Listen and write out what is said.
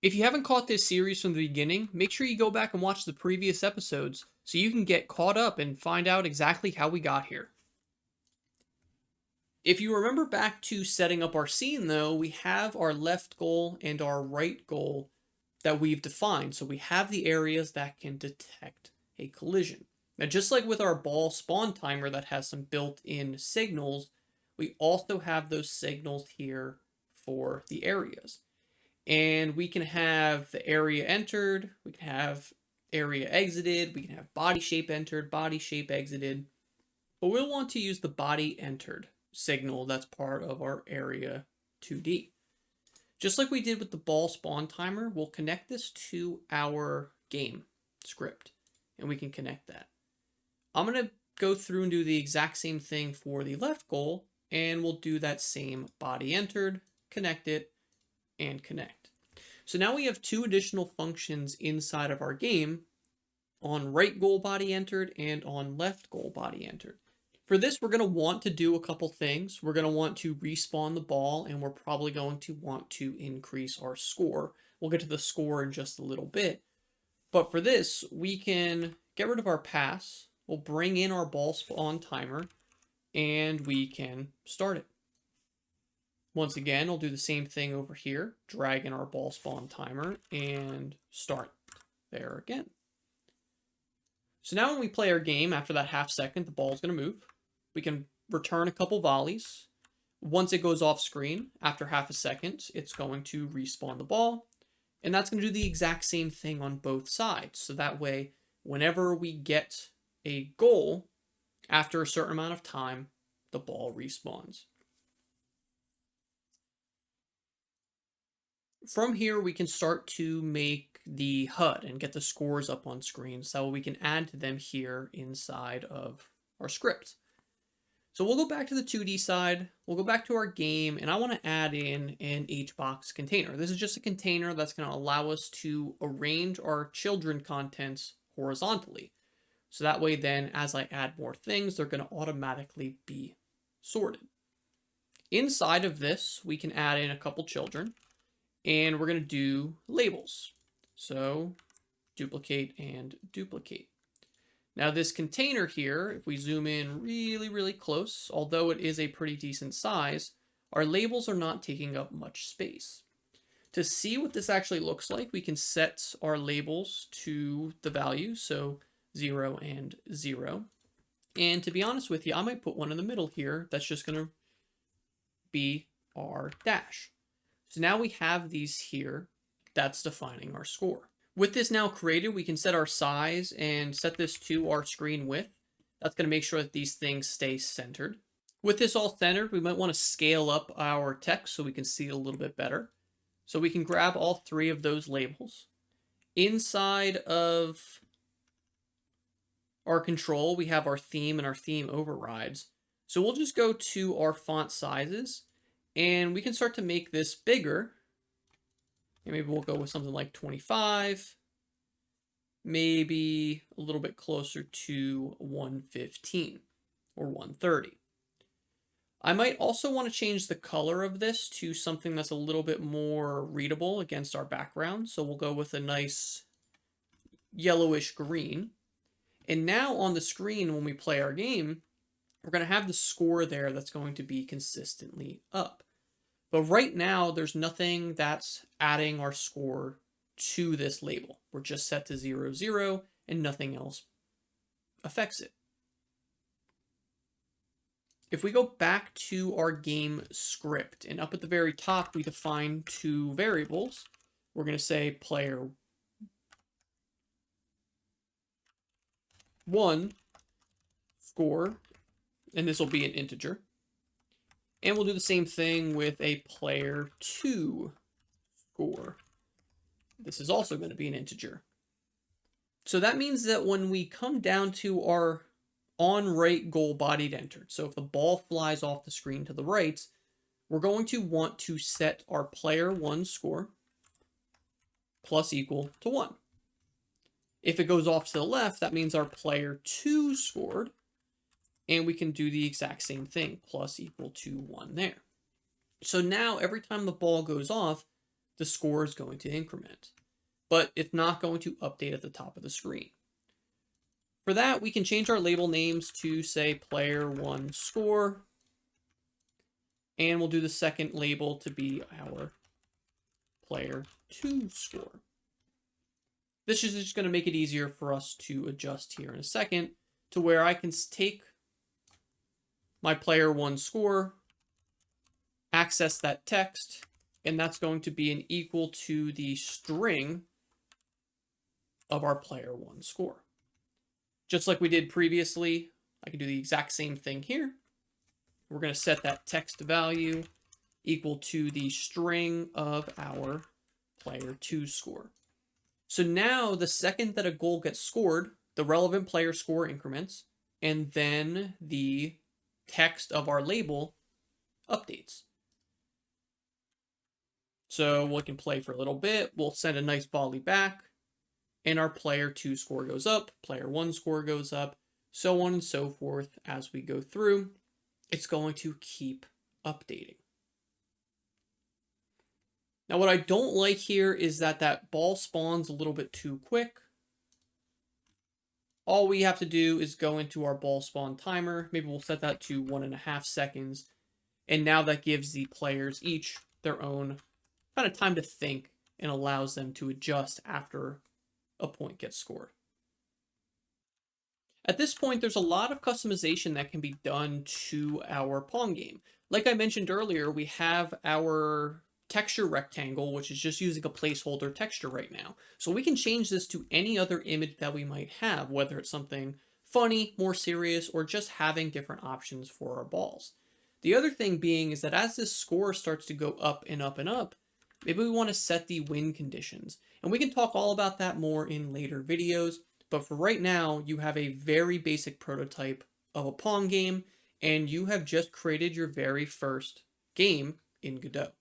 If you haven't caught this series from the beginning, make sure you go back and watch the previous episodes so you can get caught up and find out exactly how we got here. If you remember back to setting up our scene though, we have our left goal and our right goal that we've defined. So we have the areas that can detect a collision. Now, just like with our ball spawn timer that has some built-in signals, we also have those signals here for the areas. And we can have the area entered, we can have area exited, we can have body shape entered, body shape exited. But we'll want to use the body entered signal that's part of our area 2D. Just like we did with the ball spawn timer, we'll connect this to our game script, and we can connect that. I'm going to go through and do the exact same thing for the left goal, and we'll do that same body entered, connect it, and connect. So now we have two additional functions inside of our game on right goal body entered and on left goal body entered. For this, we're going to want to do a couple things. We're going to want to respawn the ball, and we're probably going to want to increase our score. We'll get to the score in just a little bit. But for this, we can get rid of our pass. We'll bring in our ball spawn timer, and we can start it. Once again, I'll do the same thing over here. Drag in our ball spawn timer and start there again. So now when we play our game, after that half second, the ball is going to move. We can return a couple volleys. Once it goes off screen, after half a second, it's going to respawn the ball. And that's going to do the exact same thing on both sides. So that way, whenever we get a goal, after a certain amount of time, the ball respawns. From here, we can start to make the HUD and get the scores up on screen so we can add to them here inside of our script. So we'll go back to the 2D side, we'll go back to our game, and I want to add in an HBox container. This is just a container that's going to allow us to arrange our children contents horizontally. So that way then, as I add more things, they're going to automatically be sorted. Inside of this, we can add in a couple children, and we're going to do labels. So duplicate and duplicate. Now this container here, if we zoom in really, really close, although it is a pretty decent size, our labels are not taking up much space. To see what this actually looks like, we can set our labels to the value, so 0 and 0. And to be honest with you, I might put one in the middle here that's just going to be our dash. So now we have these here that's defining our score. With this now created, we can set our size and set this to our screen width. That's going to make sure that these things stay centered. With this all centered, we might want to scale up our text so we can see it a little bit better. So we can grab all three of those labels. Inside of our control, we have our theme and our theme overrides. So we'll just go to our font sizes, and we can start to make this bigger. And maybe we'll go with something like 25, maybe a little bit closer to 115 or 130. I might also want to change the color of this to something that's a little bit more readable against our background. So we'll go with a nice yellowish green. And now on the screen, when we play our game, we're going to have the score there that's going to be consistently up. But right now, there's nothing that's adding our score to this label. We're just set to 0, 0, and nothing else affects it. If we go back to our game script, and up at the very top, we define two variables. We're going to say player 1 score, and this will be an integer. And we'll do the same thing with a player 2 score. This is also going to be an integer. So that means that when we come down to our on right goal bodied entered, so if the ball flies off the screen to the right, we're going to want to set our player 1 score plus equal to 1. If it goes off to the left, that means our player 2 scored, and we can do the exact same thing, plus equal to 1 there. So now every time the ball goes off, the score is going to increment. But it's not going to update at the top of the screen. For that, we can change our label names to, say, player 1 score. And we'll do the second label to be our player 2 score. This is just going to make it easier for us to adjust here in a second to where I can take my player 1 score, access that text, and that's going to be an equal to the string of our player 1 score. Just like we did previously, I can do the exact same thing here. We're going to set that text value equal to the string of our player 2 score. So now the second that a goal gets scored, the relevant player score increments, and then the text of our label updates. So we can play for a little bit. We'll send a nice volley back, and our player 2 score goes up, player 1 score goes up, so on and so forth as we go through. It's going to keep updating. Now, what I don't like here is that ball spawns a little bit too quick. All we have to do is go into our ball spawn timer. Maybe we'll set that to 1.5 seconds. And now that gives the players each their own kind of time to think and allows them to adjust after a point gets scored. At this point, there's a lot of customization that can be done to our Pong game. Like I mentioned earlier, we have our texture rectangle, which is just using a placeholder texture right now. So we can change this to any other image that we might have, whether it's something funny, more serious, or just having different options for our balls. The other thing being is that as this score starts to go up and up and up, maybe we want to set the win conditions. And we can talk all about that more in later videos. But for right now, you have a very basic prototype of a Pong game, and you have just created your very first game in Godot.